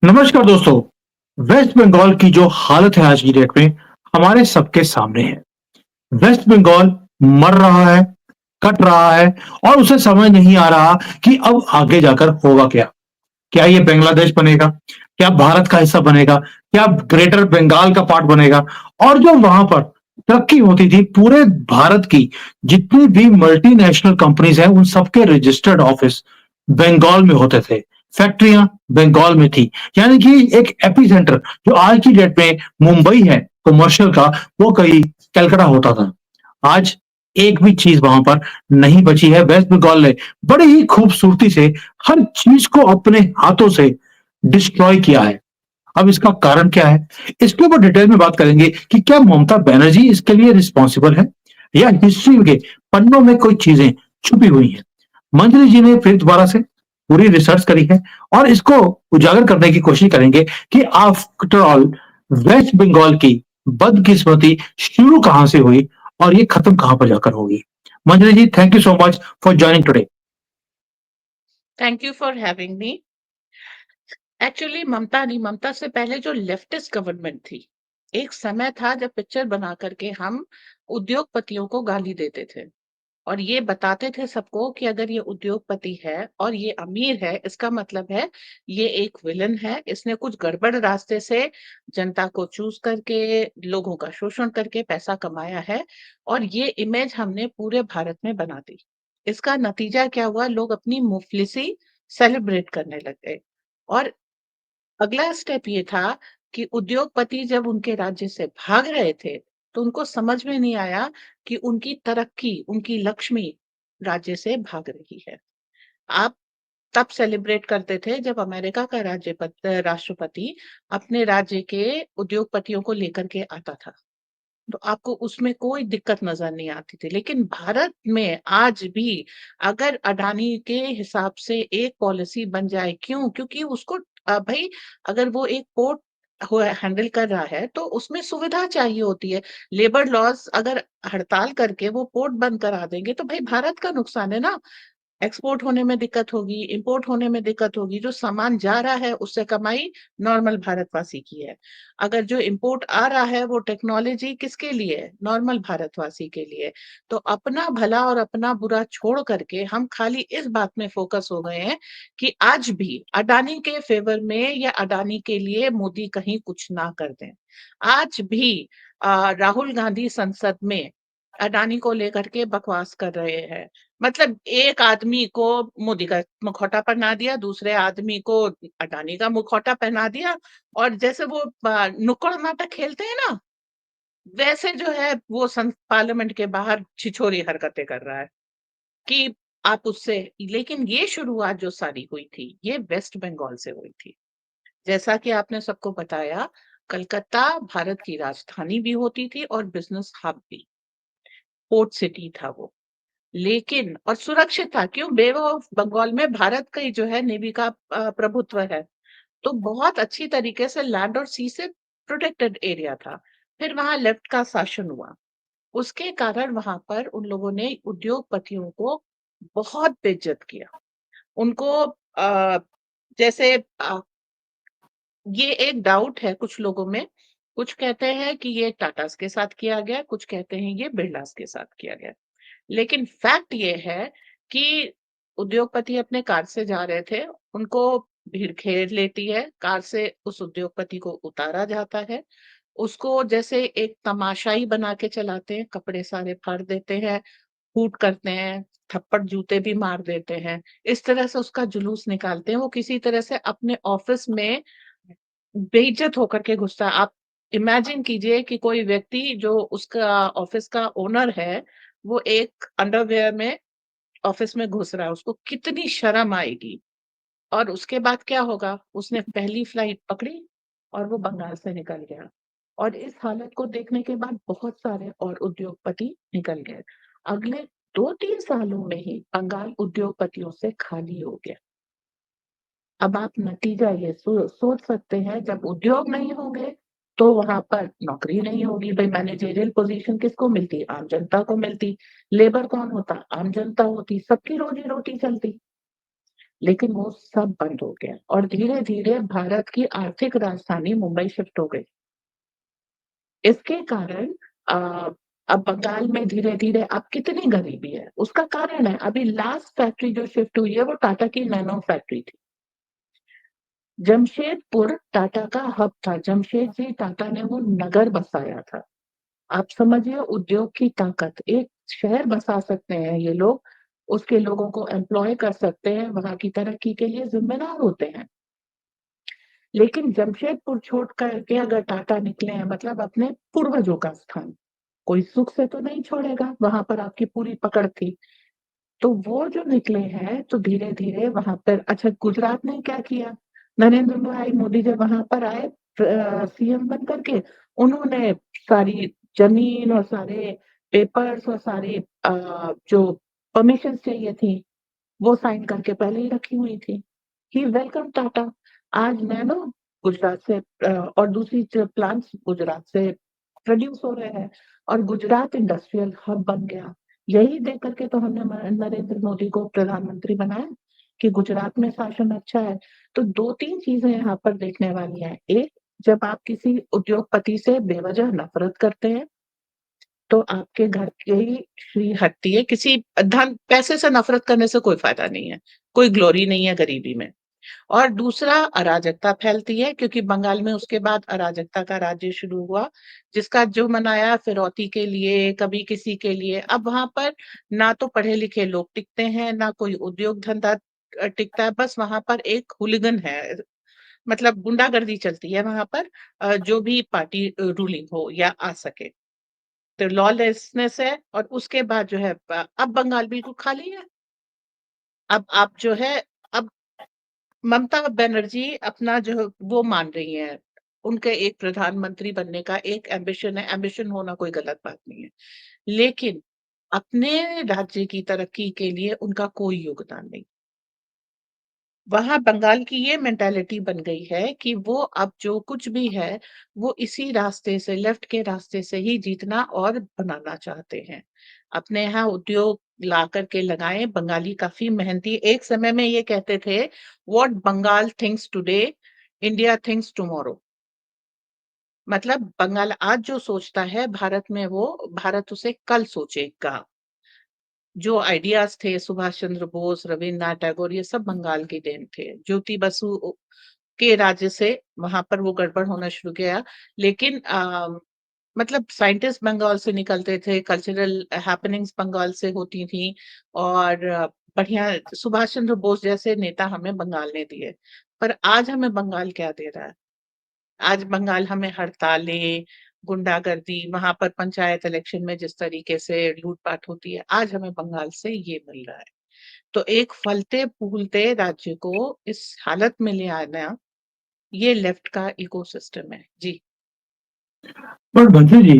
नमस्कार दोस्तों। वेस्ट बंगाल की जो हालत है आज की डेट में हमारे सबके सामने है। वेस्ट बंगाल मर रहा है, कट रहा है और उसे समझ नहीं आ रहा कि अब आगे जाकर होगा क्या? क्या ये बांग्लादेश बनेगा? क्या भारत का हिस्सा बनेगा? क्या ग्रेटर बंगाल का पार्ट बनेगा? और जो वहां पर तरक्की होती थी पूरे भारत की जितनी भी मल्टीनेशनल कंपनीज हैं उन सबके रजिस्टर्ड ऑफिस बंगाल में होते थे। फैक्ट्रियां बंगाल में थी। यानी कि एक एपिसेंटर जो आज की डेट में मुंबई है कमर्शियल का, वो कहीं कलकत्ता होता था। आज एक भी चीज वहां पर नहीं बची है। वेस्ट बंगाल ने बड़ी ही खूबसूरती से हर चीज को अपने हाथों से डिस्ट्रॉय किया है। अब इसका कारण क्या है? इसके ऊपर डिटेल में बात करेंगे कि क्या ममता बनर्जी इसके लिए रिस्पॉन्सिबल है या हिस्ट्री के पन्नों में कोई चीजें छुपी हुई हैं। मंजरी जी ने फिर दोबारा से पूरी रिसर्च करी है और इसको उजागर करने की कोशिश करेंगे कि आफ्टर ऑल वेस्ट बंगाल की बदकिस्मती शुरू कहां से हुई और ये खत्म कहां पर जाकर होगी। Manjari ji, thank you so much for joining today. Thank you for having me. Actually Mamata नहीं, ममता से पहले जो लेफ्टिस्ट गवर्नमेंट थी, एक समय था जब पिक्चर बना करके हम उद्योगपतियों को गाली देते थे और ये बताते थे सबको कि अगर ये उद्योगपति है और ये अमीर है, इसका मतलब है ये एक विलन है, इसने कुछ गड़बड़ रास्ते से जनता को चूज करके, लोगों का शोषण करके पैसा कमाया है। और ये इमेज हमने पूरे भारत में बना दी। इसका नतीजा क्या हुआ? लोग अपनी मुफलिसी सेलिब्रेट करने लग गए। और अगला स्टेप ये था कि उद्योगपति जब उनके राज्य से भाग रहे थे, तो उनको समझ में नहीं आया कि उनकी तरक्की, उनकी लक्ष्मी राज्य से भाग रही है। आप तब सेलिब्रेट करते थे जब अमेरिका का राष्ट्रपति अपने राज्य के उद्योगपतियों को लेकर के आता था, तो आपको उसमें कोई दिक्कत नजर नहीं आती थी। लेकिन भारत में आज भी अगर अडानी के हिसाब से एक पॉलिसी बन जाए, क्यों? क्योंकि उसको भाई, अगर वो एक पोर्ट हैंडल कर रहा है तो उसमें सुविधा चाहिए होती है। लेबर लॉज अगर हड़ताल करके वो पोर्ट बंद करा देंगे तो भाई भारत का नुकसान है ना। एक्सपोर्ट होने में दिक्कत होगी, इंपोर्ट होने में दिक्कत होगी। जो सामान जा रहा है उससे कमाई नॉर्मल भारतवासी की है। अगर जो इंपोर्ट आ रहा है वो टेक्नोलॉजी किसके लिए है? नॉर्मल भारतवासी के लिए। तो अपना भला और अपना बुरा छोड़ करके हम खाली इस बात में फोकस हो गए हैं कि आज भी अडानी के फेवर में या अडानी के लिए मोदी कहीं कुछ ना कर दें। आज भी राहुल गांधी संसद में अडानी को लेकर के बकवास कर रहे हैं। मतलब एक आदमी को मोदी का मुखौटा पहना दिया, दूसरे आदमी को अडानी का मुखौटा पहना दिया, और जैसे वो नुक्कड़ नाटक खेलते हैं ना, वैसे जो है वो पार्लियामेंट के बाहर छिछोरी हरकतें कर रहा है कि आप उससे। लेकिन ये शुरुआत जो सारी हुई थी ये वेस्ट बंगाल से हुई थी। जैसा कि आपने सबको बताया, कलकत्ता भारत की राजधानी भी होती थी और बिजनेस हब भी, पोर्ट सिटी था वो। लेकिन और सुरक्षित था, क्यों? बे ऑफ बंगाल में भारत का ही जो है नेवी का प्रभुत्व है, तो बहुत अच्छी तरीके से लैंड और सी से प्रोटेक्टेड एरिया था। फिर वहां लेफ्ट का शासन हुआ, उसके कारण वहां पर उन लोगों ने उद्योगपतियों को बहुत बेइज्जत किया। उनको जैसे ये एक डाउट है कुछ लोगों में। कुछ कहते हैं कि ये टाटास के साथ किया गया, कुछ कहते हैं ये बिरलास के साथ किया गया। लेकिन फैक्ट ये है कि उद्योगपति अपने कार से जा रहे थे, उनको भीड़ घेर लेती है, कार से उस उद्योगपति को उतारा जाता है, उसको जैसे एक तमाशाई बना के चलाते हैं, कपड़े सारे फाड़ देते हैं, कूट करते हैं, थप्पड़ जूते भी मार देते हैं। इस तरह से उसका जुलूस निकालते हैं। वो किसी तरह से अपने ऑफिस में बेइज्जत होकर के घुसता है। आप इमेजिन कीजिए कि कोई व्यक्ति जो उसका ऑफिस का ओनर है, वो एक अंडरवियर में ऑफिस में घुस रहा है, उसको कितनी शर्म आएगी। और उसके बाद क्या होगा? उसने पहली फ्लाइट पकड़ी और वो बंगाल से निकल गया। और इस हालत को देखने के बाद बहुत सारे और उद्योगपति निकल गए। अगले 2-3 सालों में ही बंगाल उद्योगपतियों से खाली हो गया। अब आप नतीजा ये सोच सकते हैं, जब उद्योग नहीं होंगे तो वहां पर नौकरी नहीं होगी। भाई मैनेजरियल पोजीशन किसको मिलती? आम जनता को मिलती। लेबर कौन होता? आम जनता होती। सबकी रोजी रोटी चलती। लेकिन वो सब बंद हो गया और धीरे-धीरे भारत की आर्थिक राजधानी मुंबई शिफ्ट हो गई। इसके कारण अ, अब बंगाल में धीरे-धीरे अब कितनी गरीबी है, उसका कारण है अभी लास्ट फैक्ट्री जो शिफ्ट हुई है वो टाटा की नैनो फैक्ट्री थी। जमशेदपुर टाटा का हब था, जमशेदजी टाटा ने वो नगर बसाया था। आप समझिए उद्योग की ताकत, एक शहर बसा सकते हैं ये लोग, उसके लोगों को एम्प्लॉय कर सकते हैं, वहाँ की तरक्की के लिए ज़िम्मेदार होते हैं। लेकिन जमशेदपुर छोड़ कर के अगर टाटा निकले हैं मतलब अपने पूर्वजों का स्थान, कोई सुख से तो नहीं छोड़ेगा, वहाँ पर आपकी पूरी पकड़ थी। तो वो जो निकले हैं तो धीरे-धीरे वहाँ पर अच्छा गुजरात ने क्या किया? नरेंद्र भाई मोदी जब वहाँ पर आए सीएम बन करके, उन्होंने सारी ज़मीन और सारे पेपर्स और सारी जो परमिशन्स चाहिए थी, वो साइन करके पहले ही रखी हुई थी। ही वेलकम टाटा। आज नैनो गुजरात से और दूसरी जो प्लांट्स गुजरात से प्रोड्यूस हो रहे हैं और गुजरात इंडस्ट्रियल हब बन गया। यही देख कर के तो हमने नरेंद्र मोदी को प्रधानमंत्री बनाया कि गुजरात में शासन अच्छा है। तो 2-3 चीज़ें यहाँ पर देखने वाली हैं। एक, जब आप किसी उद्योगपति से बेवजह नफ़रत करते हैं, तो आपके घर की श्री हटती है। किसी धन पैसे से नफ़रत करने से कोई फ़ायदा नहीं है, कोई ग्लोरी नहीं है गरीबी में। और दूसरा अराजकता फैलती है क्योंकि बंगाल में उसके बाद अराजकता का राज्य शुरू हुआ, जिसका जो मनाया फिरौती के लिए, कभी किसी के लिए। अब वहाँ पर ना तो पढ़े-लिखे लोग टिकते हैं, ना कोई उद्योग धंधा टिकता है, बस वहाँ पर एक हुलिगन है, मतलब गुंडागर्दी चलती है वहाँ पर जो भी पार्टी रूलिंग हो या आ सके। तो लॉलेसनेस है और उसके बाद जो है अब बंगाल बिल्कुल खाली है। अब आप जो है अब ममता बनर्जी अपना जो वो मान रही हैं, उनके एक प्रधानमंत्री बनने का एक एम्बिशन है, एम्बिशन होना कोई गलत बात नहीं है। लेकिन अपने राज्य की तरक्की के लिए उनका कोई योगदान नहीं। वहाँ बंगाल की ये मेंटालिटी बन गई है कि वो अब जो कुछ भी है, वो इसी रास्ते से लेफ्ट के रास्ते से ही जीतना और बनाना चाहते हैं। अपने यहाँ उद्योग ला कर के लगाएँ, बंगाली काफ़ी मेहनती एक समय में ये कहते थे, what Bengal thinks today, India thinks tomorrow. मतलब बंगाल आज जो सोचता है भारत में वो भारत उसे कल सोचेगा। जो आइडियाज़ थे सुभाष चंद्र बोस, रवीन्द्रनाथ टैगोर ये सब बंगाल की देन थे। ज्योति बसु के राज्य से वहाँ पर वो गड़बड़ होना शुरू किया। लेकिन मतलब साइंटिस्ट बंगाल से निकलते थे, कल्चरल हैपनिंग्स बंगाल से होती थी और बढ़िया सुभाष चंद्र बोस जैसे नेता हमें बंगाल ने दिए। पर आज हमें बंगाल क्या दे रहा है? आज बंगाल हमें हड़तालें, गुंडागर्दी, वहाँ पर पंचायत इलेक्शन में जिस तरीके से लूट-पाट होती है, आज हमें बंगाल से ये मिल रहा है। तो एक फलते-फूलते राज्य को इस हालत में ले आना, ये लेफ्ट का इकोसिस्टम है। जी। पर बंधु जी,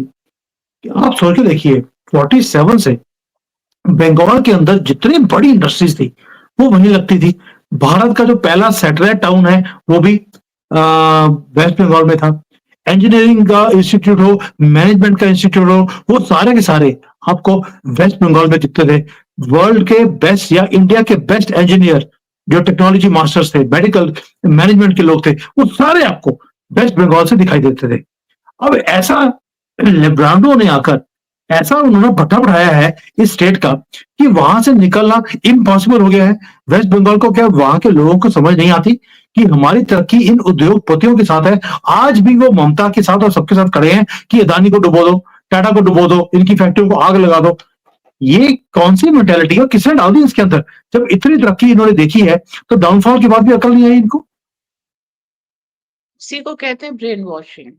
आप सोच के देखिए 47 से बंगाल के अंदर जितनी बड़ी इंडस्ट्रीज थी वो वहीं लगती थी। भारत का जो पहला सैटेलाइट टाउन है वो भी वेस्ट बंगाल में था। इंजीनियरिंग का इंस्टीट्यूट हो, मैनेजमेंट का इंस्टीट्यूट हो, वो सारे के सारे आपको वेस्ट बंगाल में दिखते थे। वर्ल्ड के बेस्ट या इंडिया के बेस्ट इंजीनियर जो टेक्नोलॉजी मास्टर्स थे, मेडिकल मैनेजमेंट के लोग थे, वो सारे आपको वेस्ट बंगाल से दिखाई देते थे। अब ऐसा लेब्रांडो ने आकर ऐसा उन्होंने भट्टा बढ़ाया है इस स्टेट का कि वहां से निकलना इम्पॉसिबल हो गया है। वेस्ट बंगाल को क्या वहां के लोगों को समझ नहीं आती कि हमारी तरक्की इन उद्योगपतियों के साथ है। आज भी वो ममता के साथ और सबके साथ खड़े हैं कि अदानी को डुबो दो, टाटा को डुबो दो, इनकी फैक्ट्रियों को आग लगा दो। ये कौन सी मेंटेलिटी है, किसने डाल दी इसके अंदर? जब इतनी तरक्की इन्होंने देखी है तो डाउनफॉल के बाद भी अकल नहीं आई इनको। इसी को कहते हैं ब्रेन वॉशिंग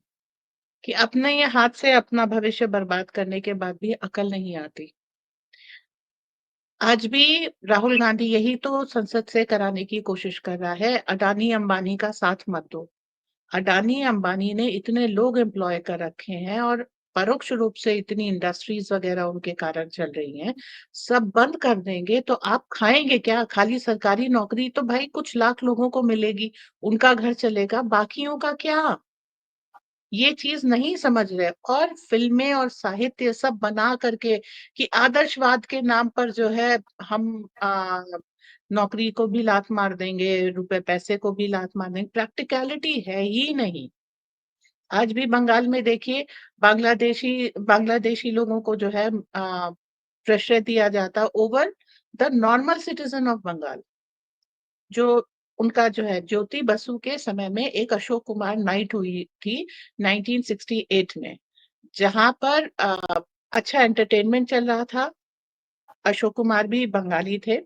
कि अपने ये हाथ से अपना भविष्य बर्बाद करने के बाद भी अकल नहीं आती। आज भी राहुल गांधी यही तो संसद से कराने की कोशिश कर रहा है, अडानी अंबानी का साथ मत दो। अडानी अंबानी ने इतने लोग एम्प्लॉय कर रखे हैं और परोक्ष रूप से इतनी इंडस्ट्रीज वगैरह उनके कारण चल रही हैं। सब बंद कर देंगे तो आप खाएंगे क्या? खाली सरकारी नौकरी तो भाई कुछ लाख लोगों को मिलेगी, उनका घर चलेगा, बाकियों का क्या? ये चीज़ नहीं समझ रहे और फ़िल्में और साहित्य सब बना करके कि आदर्शवाद के नाम पर जो है हम नौकरी को भी लात मार देंगे, रुपए पैसे को भी लात मार देंगे, प्रैक्टिकलिटी है ही नहीं। आज भी बंगाल में देखिए, बांग्लादेशी लोगों को जो है प्रेशर दिया जाता over the normal citizen of Bengal. जो उनका जो है, ज्योति बसु के समय में एक अशोक कुमार नाइट हुई थी 1968 में, जहां पर अच्छा एंटरटेनमेंट चल रहा था। अशोक कुमार भी बंगाली थे,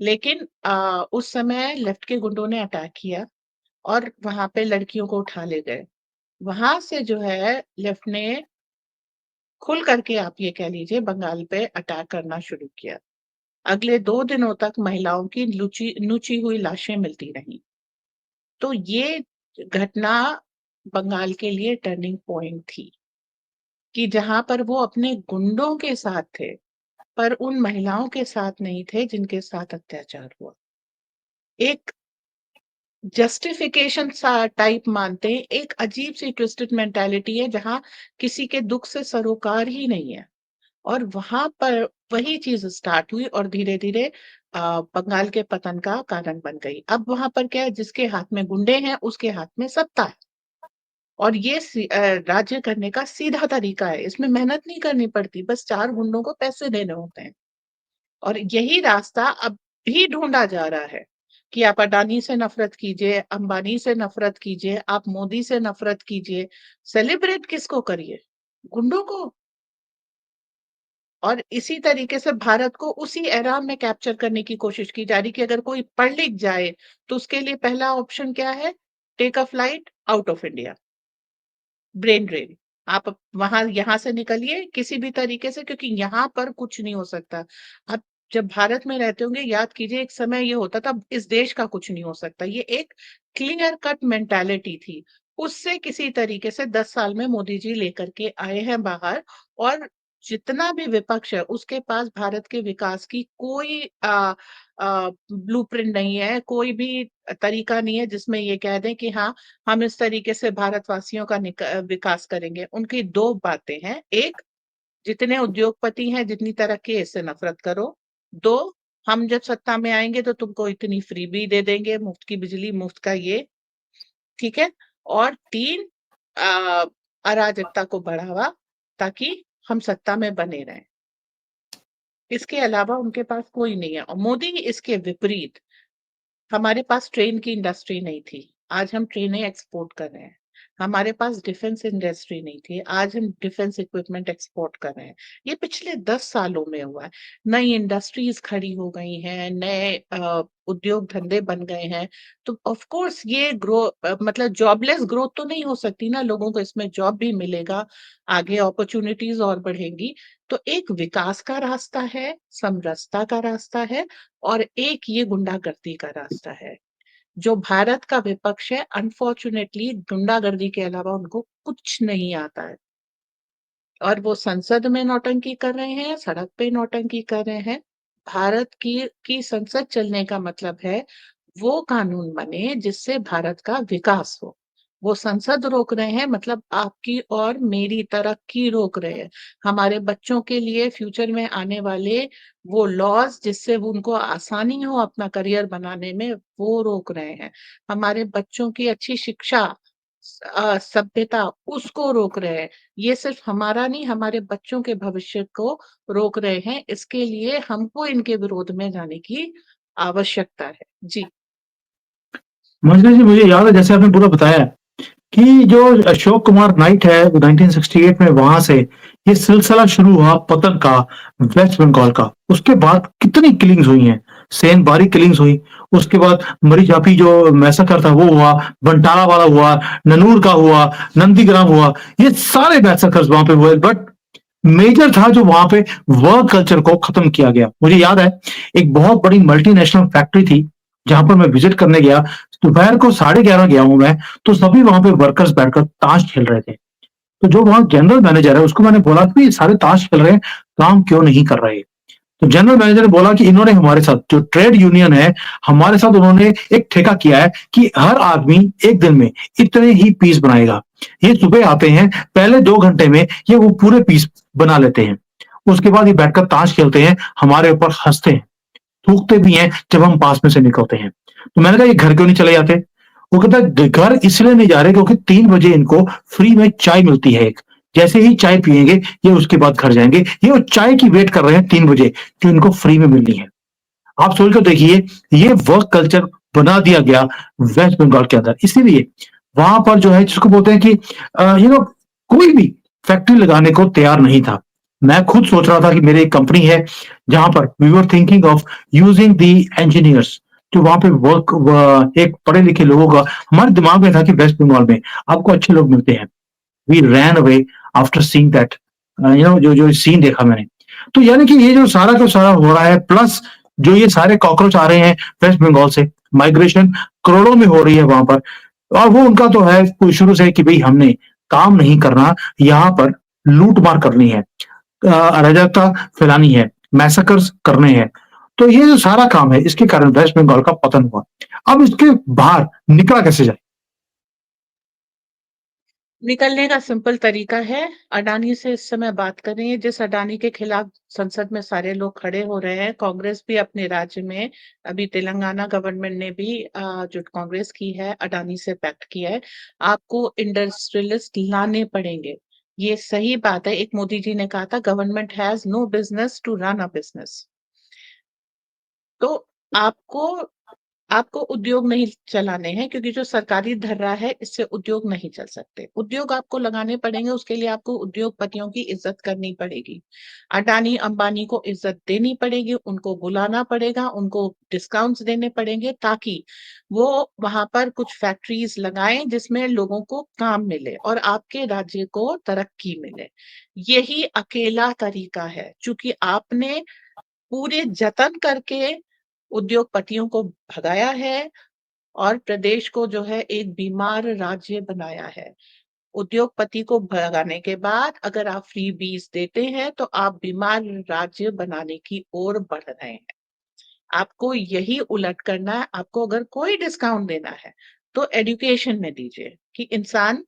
लेकिन उस समय लेफ्ट के गुंडों ने अटैक किया और वहां पे लड़कियों को उठा ले गए। वहां से जो है लेफ्ट ने खुल करके, आप ये कह लीजिए, बंगाल पे अटैक करना शुरू किया। अगले 2 दिनों तक महिलाओं की नुची हुई लाशें मिलती रहीं। तो ये घटना बंगाल के लिए टर्निंग पॉइंट थी, कि जहां पर वो अपने गुंडों के साथ थे, पर उन महिलाओं के साथ नहीं थे जिनके साथ अत्याचार हुआ। एक जस्टिफिकेशन सा टाइप मानते हैं, एक अजीब सी ट्विस्टेड मेंटालिटी है जहां किसी के दुख से सरोकार ही नहीं है। और वहां पर वही चीज स्टार्ट हुई और धीरे धीरे बंगाल के पतन का कारण बन गई। अब वहां पर क्या है, जिसके हाथ में गुंडे हैं उसके हाथ में सत्ता है, और ये राज्य करने का सीधा तरीका है। इसमें मेहनत नहीं करनी पड़ती, बस 4 गुंडों को पैसे देने होते हैं। और यही रास्ता अब भी ढूंढा जा रहा है, कि आप अडानी से नफरत कीजिए, अंबानी से नफरत कीजिए, आप मोदी से नफरत कीजिए, सेलिब्रेट किसको करिए? गुंडों को। और इसी तरीके से भारत को उसी एरा में कैप्चर करने की कोशिश की जा रही, कि अगर कोई पढ़ लिख जाए तो उसके लिए पहला ऑप्शन क्या है? Take a flight out of India, brain drain. आप वहां यहां से निकलिए किसी भी तरीके से, क्योंकि यहाँ पर कुछ नहीं हो सकता। आप जब भारत में रहते होंगे, याद कीजिए, एक समय ये होता था इस देश का कुछ नहीं हो सकता। ये एक क्लियर कट मेंटालिटी थी। उससे किसी तरीके से 10 साल में मोदी जी लेकर के आए हैं बाहर। और जितना भी विपक्ष है उसके पास भारत के विकास की कोई ब्लूप्रिंट नहीं है, कोई भी तरीका नहीं है जिसमें ये कह दें कि हाँ, हम इस तरीके से भारतवासियों का विकास करेंगे। उनकी 2 बातें हैं। एक, जितने उद्योगपति हैं, जितनी तरक्की है, इससे नफरत करो। 2, हम जब सत्ता में आएंगे तो तुमको इतनी फ्री भी दे देंगे, मुफ्त की बिजली, मुफ्त का ये, ठीक है। और 3, अराजकता को बढ़ावा, ताकि हम सत्ता में बने रहें। इसके अलावा उनके पास कोई नहीं है। और मोदी इसके विपरीत, हमारे पास ट्रेन की इंडस्ट्री नहीं थी, आज हम ट्रेनें एक्सपोर्ट कर रहे हैं। हमारे पास डिफेंस इंडस्ट्री नहीं थी, आज हम डिफेंस इक्विपमेंट एक्सपोर्ट कर रहे हैं। ये पिछले 10 सालों में हुआ है। नई इंडस्ट्रीज खड़ी हो गई हैं, नए उद्योग धंधे बन गए हैं। तो ऑफ कोर्स ये मतलब जॉबलेस ग्रोथ तो नहीं हो सकती ना, लोगों को इसमें जॉब भी मिलेगा, आगे अपॉर्चुनिटीज और बढ़ेंगी। तो एक विकास का रास्ता है, समरसता का रास्ता है, और एक ये गुंडागर्दी का रास्ता है। जो भारत का विपक्ष है, अनफॉर्चुनेटली गुंडागर्दी के अलावा उनको कुछ नहीं आता है। और वो संसद में नौटंकी कर रहे हैं, सड़क पे नौटंकी कर रहे हैं। भारत की संसद चलने का मतलब है वो कानून बने जिससे भारत का विकास हो। वो संसद रोक रहे हैं, मतलब आपकी और मेरी तरक्की रोक रहे हैं। हमारे बच्चों के लिए फ्यूचर में आने वाले वो लॉज जिससे वो उनको आसानी हो अपना करियर बनाने में, वो रोक रहे हैं। हमारे बच्चों की अच्छी शिक्षा, सभ्यता, उसको रोक रहे हैं। ये सिर्फ हमारा नहीं, हमारे बच्चों के भविष्य को रोक रहे हैं। इसके लिए हमको इनके विरोध में जाने की आवश्यकता है। जी। मंजरी जी, मुझे याद है जैसे आपने पूरा बताया कि जो अशोक कुमार नाइट है 1968 में, वहां से ये सिलसिला शुरू हुआ पतन का, वेस्ट बंगाल का। उसके बाद कितनी किलिंग्स हुई हैं, सेन बारी किलिंग्स हुई, उसके बाद मरीजापी जो मैसेकर था वो हुआ, बंटाला वाला हुआ, ननूर का हुआ, नंदीग्राम हुआ, ये सारे मैसेकर्स वहां पे हुए। बट मेजर था जो वहां पे वर्क कल्चर को खत्म किया गया। मुझे याद है एक बहुत बड़ी मल्टीनेशनल फैक्ट्री थी जहां पर मैं विजिट करने गया, दोपहर को 11:30 गया हूं मैं, तो सभी वहां पे वर्कर्स बैठकर ताश खेल रहे थे। तो जो वहां जनरल मैनेजर है उसको मैंने बोला कि ये सारे ताश खेल रहे हैं, काम क्यों नहीं कर रहे? तो जनरल मैनेजर ने बोला कि इन्होंने हमारे साथ, जो ट्रेड यूनियन है, हमारे साथ उन्होंने एक ठेका किया है कि हर आदमी एक दिन में इतने ही पीस बनाएगा। ये सुबह आते हैं, पहले 2 घंटे में ये वो पूरे पीस बना लेते हैं, उसके बाद ये बैठकर ताश खेलते हैं, हमारे ऊपर हंसते हैं। थूकते भी हैं जब हम पास में से निकलते हैं। तो मैंने कहा ये घर क्यों नहीं चले जाते? वो कहता है घर इसलिए नहीं जा रहे क्योंकि 3 बजे इनको फ्री में चाय मिलती है एक। जैसे ही चाय पिएँगे ये उसके बाद घर जाएँगे। ये वो चाय की वेट कर रहे हैं 3 बजे जो इनको फ्री में मिलनी है। आप सोच कर देखिए, ये वर्क कल्चर बना दिया गया वेस्ट बंगाल के अंदर। इसीलिए वहाँ पर जो है जिसको बोलते हैं कि कोई भी फैक्ट्री लगाने को तैयार नहीं था। मैं खुद सोच रहा था कि मेरी एक कंपनी है, जहाँ पर we were thinking of using the engineers जो वहाँ पे एक पढ़े-लिखे लोगों का हमारे दिमाग में था कि वेस्ट बंगाल में आपको अच्छे लोग मिलते हैं। We ran away after seeing that जो सीन देखा मैंने। तो यानी कि ये जो सारा का सारा हो रहा है प्लस जो ये सारे कॉकरोच आ रहे हैं वेस्ट बंगाल से, माइग्रेशन करोड़ों में हो रही है वहाँ पर और वो उनका तो है शुरू से कि भई हमने काम नहीं करना, यहाँ पर लूट-मार करनी है। अराजकता फैलानी है, मैसेकर्स करने हैं। तो ये जो सारा काम है इसके कारण वेस्ट बंगाल का पतन हुआ। अब इसके बाहर निकला कैसे जाए? निकलने का सिंपल तरीका है, अडानी से इस समय बात करें। जिस अडानी के खिलाफ संसद में सारे लोग खड़े हो रहे हैं, कांग्रेस भी अपने राज्य में, अभी तेलंगाना गवर्नमेंट ने भी जो कांग्रेस की है, अडानी से पैक्ट किया है। आपको इंडस्ट्रियलिस्ट लाने पड़ेंगे। ये सही बात है। एक मोदी जी ने कहा था, government has no business to run a business. तो आपको आपको उद्योग नहीं चलाने हैं, क्योंकि जो सरकारी धर्रा है इससे उद्योग नहीं चल सकते। उद्योग आपको लगाने पड़ेंगे, उसके लिए आपको उद्योगपतियों की इज्जत करनी पड़ेगी। अडानी अंबानी को इज्जत देनी पड़ेगी, उनको बुलाना पड़ेगा, उनको डिस्काउंट्स देने पड़ेंगे, ताकि वो वहां पर कुछ फैक्ट्रीज लगाएं जिसमें लोगों को काम मिले और आपके राज्य को तरक्की मिले। यही अकेला तरीका है। चूंकि आपने पूरे जतन करके उद्योगपतियों को भगाया है और प्रदेश को जो है एक बीमार राज्य बनाया है। उद्योगपति को भगाने के बाद अगर आप फ्री बीज देते हैं तो आप बीमार राज्य बनाने की ओर बढ़ रहे हैं। आपको यही उलट करना है। आपको अगर कोई डिस्काउंट देना है तो एजुकेशन में दीजिए, कि इंसान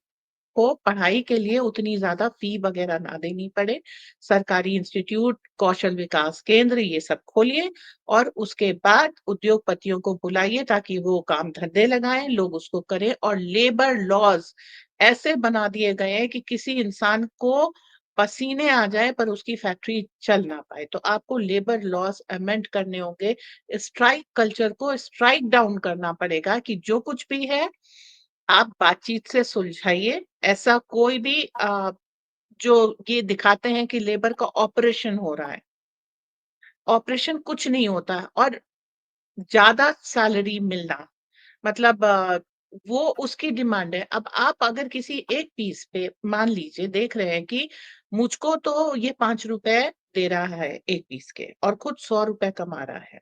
को पढ़ाई के लिए उतनी ज्यादा फी वगैरह ना देनी पड़े। सरकारी इंस्टीट्यूट, कौशल विकास केंद्र, ये सब खोलिए और उसके बाद उद्योगपतियों को बुलाइए ताकि वो काम धंधे लगाएं, लोग उसको करें। और लेबर लॉज ऐसे बना दिए गए हैं कि किसी इंसान को पसीने आ जाए पर उसकी फैक्ट्री चल ना पाए। तो आपको लेबर लॉज अमेंड करने होंगे। स्ट्राइक कल्चर को स्ट्राइक डाउन करना पड़ेगा, कि जो कुछ भी है आप बातचीत से सुलझाइए। ऐसा कोई भी जो ये दिखाते हैं कि लेबर का ऑपरेशन हो रहा है, ऑपरेशन कुछ नहीं होता है। और ज्यादा सैलरी मिलना मतलब वो उसकी डिमांड है। अब आप अगर किसी एक पीस पे मान लीजिए देख रहे हैं कि मुझको तो ये 5 रुपए दे रहा है एक पीस के और खुद 100 रुपए कमा रहा है।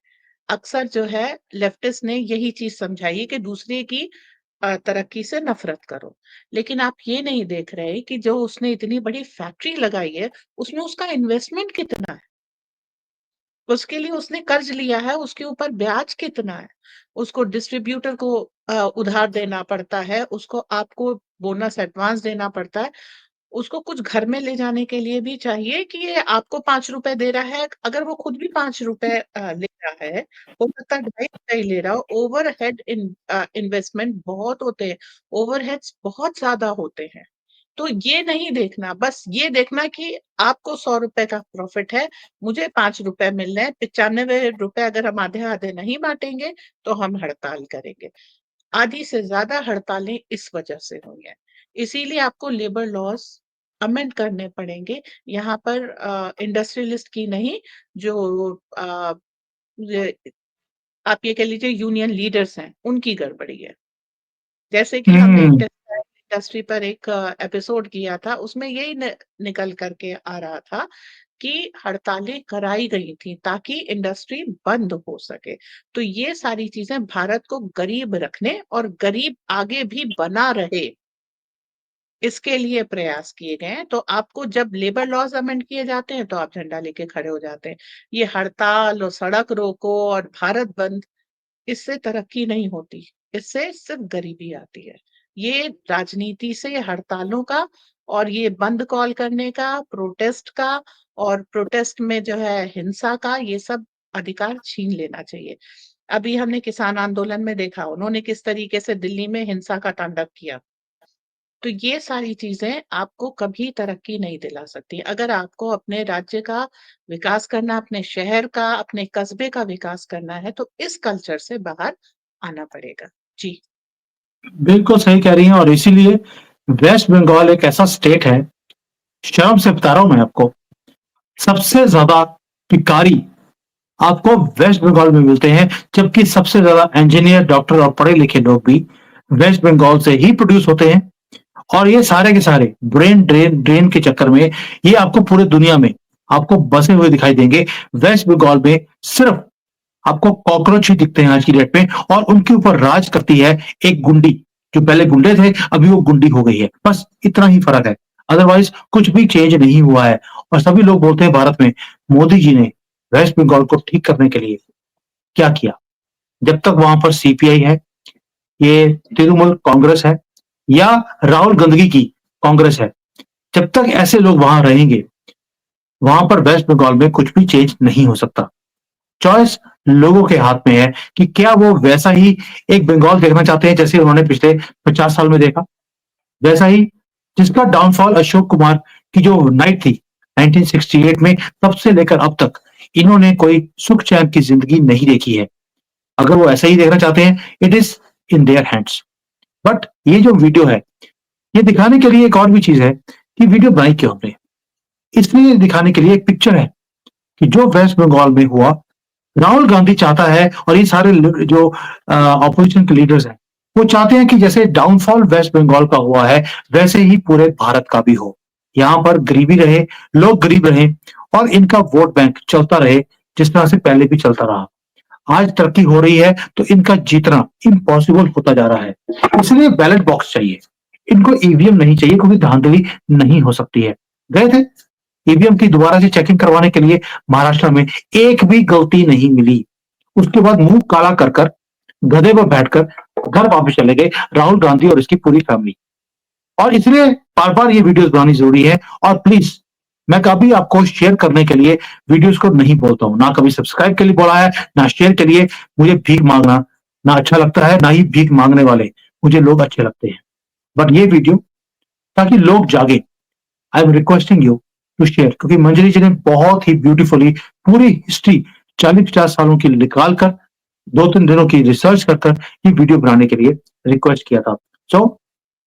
अक्सर जो है लेफ्टिस्ट ने यही चीज समझाई है कि दूसरे की तरक्की से नफरत करो। लेकिन आप ये नहीं देख रहे कि जो उसने इतनी बड़ी फैक्ट्री लगाई है, उसमें उसका इन्वेस्टमेंट कितना है? उसके लिए उसने कर्ज लिया है, उसके ऊपर ब्याज कितना है? उसको डिस्ट्रीब्यूटर को उधार देना पड़ता है, उसको आपको बोनस एडवांस देना पड़ता है। उसको कुछ घर में ले जाने के लिए भी चाहिए कि ये आपको 5 रुपए दे रहा है। अगर वो खुद भी 5 रुपए ले रहा है, हो सकता है ढाई रुपए ही ले रहा हो। ओवरहेड इन्वेस्टमेंट बहुत होते हैं, ओवरहेड्स बहुत ज़्यादा होते हैं। तो ये नहीं देखना, बस ये देखना कि आपको 100 रुपए का प्रॉफिट है, मुझे 5 रुपए मिल रहे हैं, 95 रुपए अगर हम आधे-आधे नहीं बाँटेंगे, तो हम हड़ताल करेंगे। आधी से ज्यादा हड़तालें इस वजह से हुई हैं। इसीलिए आपको लेबर लॉज अमेंड करने पड़ेंगे। यहाँ पर इंडस्ट्रियलिस्ट की नहीं, जो आप ये कह लीजिए यूनियन लीडर्स हैं, उनकी गड़बड़ी है। जैसे कि हमने एक हुँ। टेक्सटाइल इंडस्ट्री पर एक एपिसोड किया था, उसमें यही निकल करके आ रहा था कि हड़तालें कराई गई थी ताकि इंडस्ट्री बंद हो सके। तो ये सारी चीजें भारत को गरीब रखने और गरीब आगे भी बना रहे, इसके लिए प्रयास किए गए हैं। तो आपको जब लेबर लॉज अमेंड किए जाते हैं तो आप झंडा लेके खड़े हो जाते हैं। ये हड़ताल और सड़क रोको और भारत बंद, इससे तरक्की नहीं होती, इससे सिर्फ गरीबी आती है। ये राजनीति से हड़तालों का और ये बंद कॉल करने का, प्रोटेस्ट का और प्रोटेस्ट में जो है हिंसा का, ये सब अधिकार छीन लेना चाहिए। अभी हमने किसान आंदोलन में देखा उन्होंने किस तरीके से दिल्ली में हिंसा का तांडव किया। तो ये सारी चीजें आपको कभी तरक्की नहीं दिला सकती। अगर आपको अपने राज्य का विकास करना, अपने शहर का, अपने कस्बे का विकास करना है, तो इस कल्चर से बाहर आना पड़ेगा। जी। बिल्कुल सही कह रही हैं और इसीलिए वेस्ट बंगाल एक ऐसा स्टेट है, शर्म से बता रहा हूँ मैं आपको, सबसे ज़्यादा भिखारी आपको वेस्ट बंगाल में मिलते हैं, जबकि सबसे ज़्यादा इंजीनियर, डॉक्टर और पढ़े-लिखे लोग भी वेस्ट बंगाल से ही प्रोड्यूस होते हैं। और ये सारे के सारे ब्रेन ड्रेन ड्रेन के चक्कर में ये आपको पूरे दुनिया में आपको बसे हुए दिखाई देंगे। वेस्ट बंगाल में सिर्फ आपको कॉकरोच ही दिखते हैं आज की डेट में और उनके ऊपर राज करती है एक गुंडी, जो पहले गुंडे थे, अभी वो गुंडी हो गई है। बस इतना ही फ़र्क है। अदरवाइज़ कुछ भी चेंज नहीं हुआ है और सभी लोग बोलते हैं भारत में मोदी जी ने वेस्ट बंगाल को ठीक करने के लिए क्या किया? जब तक वहाँ पर सीपीआई है, ये तृणमूल कांग्रेस है या राहुल गंदगी की कांग्रेस है, जब तक ऐसे लोग वहाँ रहेंगे, वहाँ पर वेस्ट बंगाल में कुछ भी चेंज नहीं हो सकता। चॉइस लोगों के हाथ में है कि क्या वो वैसा ही एक बंगाल देखना चाहते हैं जैसे उन्होंने पिछले 50 साल में देखा? वैसा ही जिसका डाउनफॉल अशोक कुमार की जो नाइट थी 1968 में, तब से लेकर अब तक इन्होंने कोई सुख चैन की जिंदगी नहीं देखी है। अगर वो ऐसा ही देखना चाहते हैं, it is in their hands. But ये जो वीडियो है, ये दिखाने के लिए एक और भी चीज है कि वीडियो बनाई क्यों हमने? इसलिए दिखाने के लिए एक पिक्चर है कि जो वेस्ट बंगाल में हुआ, राहुल गांधी चाहता है और ये सारे जो ऑपोजिशन के लीडर्स हैं, वो चाहते हैं कि जैसे डाउनफॉल वेस्ट बंगाल का हुआ है, वैसे ही पूरे भारत का भी हो। यहाँ पर गरीबी रहे, लोग गरीब रहे और इनका वोट बैंक चलता रहे, जिस तरह से पहले भी चलता रहा। आज तरक्की हो रही है तो इनका जीतना इम्पॉसिबल होता जा रहा है। इसलिए बैलेट बॉक्स चाहिए। इनको ईवीएम नहीं चाहिए क्योंकि धांधली नहीं हो सकती है। गए थे ईवीएम की दोबारा से चेकिंग करवाने के लिए महाराष्ट्र में, एक भी गलती नहीं मिली। उसके बाद मुंह काला कर कर गधे पर बैठकर घर वापस चले गए राहुल गांधी और इसकी पूरी फैमिली। और इसलिए बार बार ये वीडियोस बनानी जरूरी है। और प्लीज, मैं कभी आपको शेयर करने के लिए वीडियोस को नहीं बोलता हूं, ना कभी सब्सक्राइब के लिए बोला है, ना शेयर के लिए। मुझे भीख मांगना ना अच्छा लगता है, ना ही भीख मांगने वाले मुझे लोग अच्छे लगते हैं। बट ये वीडियो ताकि लोग जागे, I am requesting you to share, क्योंकि मंजरी जी ने बहुत ही ब्यूटीफुली पूरी हिस्ट्री 40-50 सालों की निकाल कर 2-3 दिनों की रिसर्च कर ये वीडियो बनाने के लिए रिक्वेस्ट किया था। So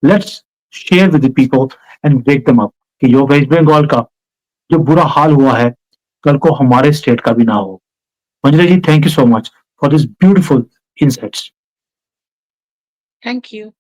let's share with the people and wake them up कि जो वेस्ट बंगाल का जो बुरा हाल हुआ है, कल को हमारे स्टेट का भी ना हो। Manjari ji, thank you so much for this beautiful insights. Thank you.